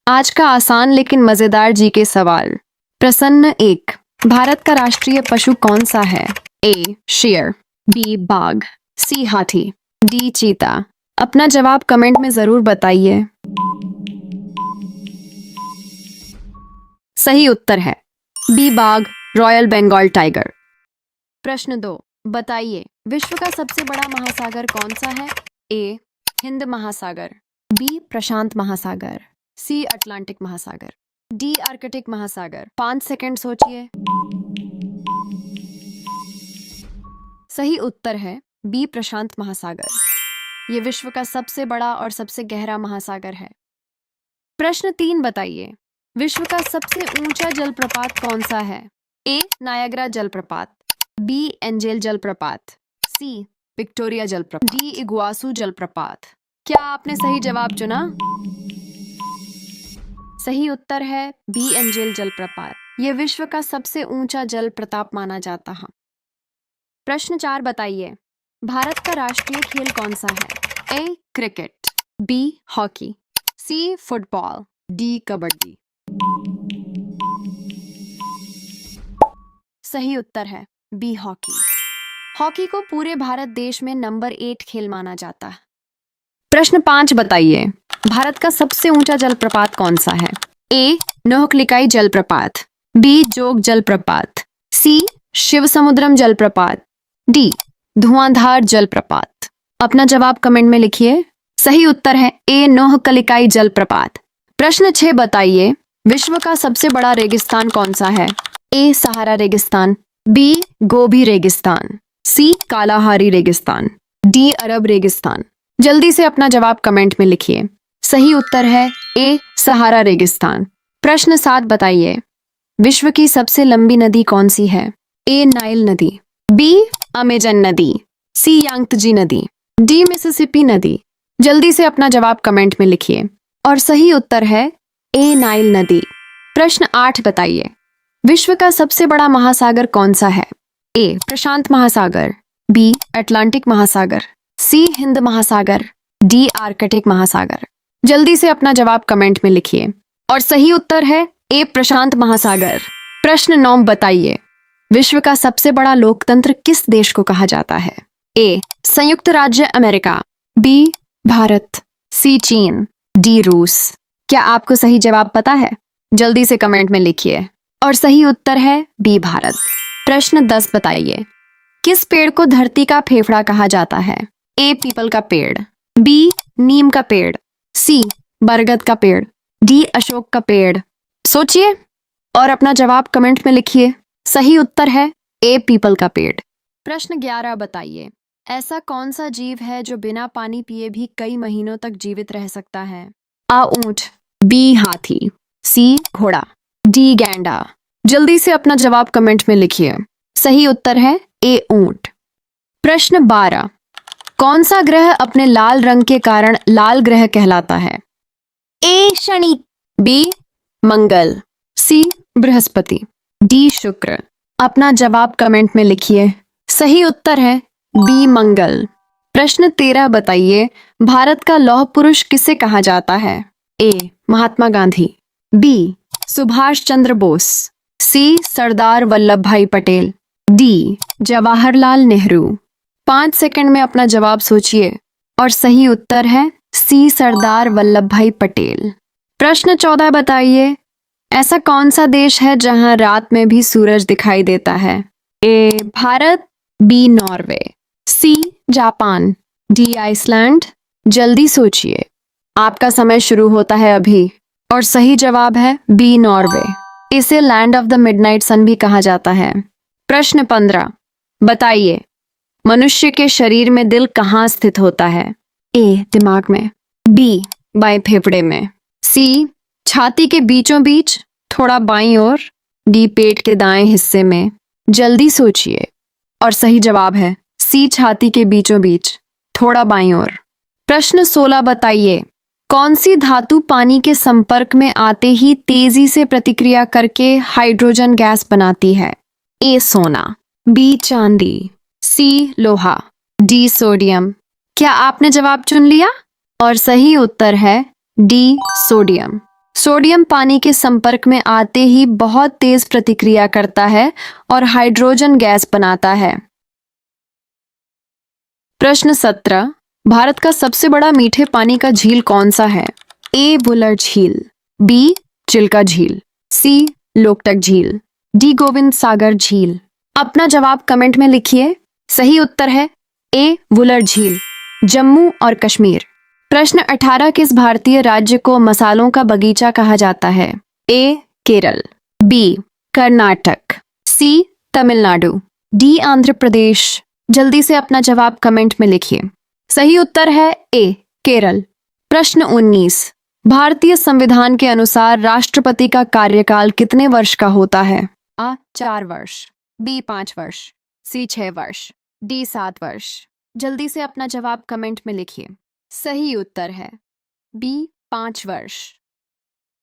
आज का आसान लेकिन मजेदार जी के सवाल। प्रश्न 1, भारत का राष्ट्रीय पशु कौन सा है? ए शेर, बी बाघ, सी हाथी, डी चीता। अपना जवाब कमेंट में जरूर बताइए। सही उत्तर है बी बाघ, रॉयल बंगाल टाइगर। प्रश्न 2, बताइए विश्व का सबसे बड़ा महासागर कौन सा है? ए हिंद महासागर, बी प्रशांत महासागर, सी अटलांटिक महासागर, डी आर्कटिक महासागर। 5 सेकंड सोचिए। सही उत्तर है बी प्रशांत महासागर। ये विश्व का सबसे बड़ा और सबसे गहरा महासागर है। प्रश्न 3, बताइए विश्व का सबसे ऊंचा जलप्रपात कौन सा है? ए नायाग्रा जलप्रपात, बी एंजेल जलप्रपात, सी विक्टोरिया जलप्रपात, डी इग्वासू जलप्रपात। क्या आपने सही जवाब चुना? सही उत्तर है बी एंजेल जलप्रपात। यह विश्व का सबसे ऊंचा जल प्रपात माना जाता है। प्रश्न 4, बताइए भारत का राष्ट्रीय खेल कौन सा है? A cricket, B hockey, C football, D kabaddi. सही उत्तर है बी हॉकी। हॉकी को पूरे भारत देश में नंबर 8 खेल माना जाता है। प्रश्न 5, बताइए भारत का सबसे ऊंचा जलप्रपात कौन सा है? ए नोहकलिकाई जलप्रपात, बी जोग जलप्रपात, सी शिव समुद्रम जलप्रपात, डी धुआंधार जलप्रपात। अपना जवाब कमेंट में लिखिए। सही उत्तर है ए नोहकलिकाई जलप्रपात। प्रश्न 6, बताइए विश्व का सबसे बड़ा रेगिस्तान कौन सा है? ए सहारा रेगिस्तान, बी गोबी रेगिस्तान, सी कालाहारी रेगिस्तान, डी अरब रेगिस्तान। जल्दी से अपना जवाब कमेंट में लिखिए। सही उत्तर है ए सहारा रेगिस्तान। प्रश्न 7, बताइए विश्व की सबसे लंबी नदी कौन सी है? ए नाइल नदी, बी अमेजन नदी, सी यांगत्जी नदी, डी मिसिसिपी नदी। जल्दी से अपना जवाब कमेंट में लिखिए और सही उत्तर है ए नाइल नदी। प्रश्न 8, बताइए विश्व का सबसे बड़ा महासागर कौन सा है? ए प्रशांत महासागर, बी अटलांटिक महासागर, सी हिंद महासागर, डी आर्कटिक महासागर। जल्दी से अपना जवाब कमेंट में लिखिए और सही उत्तर है ए प्रशांत महासागर। प्रश्न 9, बताइए विश्व का सबसे बड़ा लोकतंत्र किस देश को कहा जाता है? ए संयुक्त राज्य अमेरिका, बी भारत, सी चीन, डी रूस। क्या आपको सही जवाब पता है? जल्दी से कमेंट में लिखिए और सही उत्तर है बी भारत। प्रश्न 10, बताइए किस पेड़ को धरती का फेफड़ा कहा जाता है? ए पीपल का पेड़, बी नीम का पेड़, सी बरगद का पेड़, डी अशोक का पेड़। सोचिए और अपना जवाब कमेंट में लिखिए। सही उत्तर है ए पीपल का पेड़। प्रश्न 11, बताइए ऐसा कौन सा जीव है जो बिना पानी पिए भी कई महीनों तक जीवित रह सकता है? आ ऊंट, बी हाथी, सी घोड़ा, डी गैंडा। जल्दी से अपना जवाब कमेंट में लिखिए। सही उत्तर है ए ऊंट। प्रश्न 12, कौन सा ग्रह अपने लाल रंग के कारण लाल ग्रह कहलाता है? ए शनि, बी मंगल, सी बृहस्पति, डी शुक्र। अपना जवाब कमेंट में लिखिए। सही उत्तर है बी मंगल। प्रश्न 13, बताइए भारत का लौह पुरुष किसे कहा जाता है? ए महात्मा गांधी, बी सुभाष चंद्र बोस, सी सरदार वल्लभ भाई पटेल, डी जवाहरलाल नेहरू। 5 सेकंड में अपना जवाब सोचिए और सही उत्तर है सी सरदार वल्लभ भाई पटेल। प्रश्न 14, बताइए ऐसा कौन सा देश है जहां रात में भी सूरज दिखाई देता है? A Bharat, B Norway, C Japan, D Iceland. जल्दी सोचिए, आपका समय शुरू होता है अभी और सही जवाब है बी नॉर्वे। इसे लैंड ऑफ द मिडनाइट सन भी कहा जाता है। प्रश्न 15, बताइए मनुष्य के शरीर में दिल कहाँ स्थित होता है? ए दिमाग में, बी बाएं फेफड़े में, सी छाती के बीचों बीच थोड़ा बाईं ओर, डी पेट के दाएं हिस्से में। जल्दी सोचिए और सही जवाब है सी छाती के बीचों बीच थोड़ा बाईं ओर। प्रश्न 16, बताइए कौन सी धातु पानी के संपर्क में आते ही तेजी से प्रतिक्रिया करके हाइड्रोजन गैस बनाती है? ए सोना, बी चांदी, सी लोहा, डी सोडियम। क्या आपने जवाब चुन लिया? और सही उत्तर है डी सोडियम। सोडियम पानी के संपर्क में आते ही बहुत तेज प्रतिक्रिया करता है और हाइड्रोजन गैस बनाता है। प्रश्न 17। भारत का सबसे बड़ा मीठे पानी का झील कौन सा है? ए वुलर झील, बी चिल्का झील, सी लोकटक झील, डी गोविंद सागर झील। अपना जवाब कमेंट में लिखिए। सही उत्तर है ए वुलर झील, जम्मू और कश्मीर। प्रश्न 18। किस भारतीय राज्य को मसालों का बगीचा कहा जाता है? ए केरल, बी कर्नाटक, सी तमिलनाडु, डी आंध्र प्रदेश। जल्दी से अपना जवाब कमेंट में लिखिए। सही उत्तर है ए केरल। प्रश्न 19। भारतीय संविधान के अनुसार राष्ट्रपति का कार्यकाल कितने वर्ष का होता है? आ 4 वर्ष, बी 5 वर्ष, सी 6 वर्ष, डी 7 वर्ष। जल्दी से अपना जवाब कमेंट में लिखिए। सही उत्तर है बी 5 वर्ष।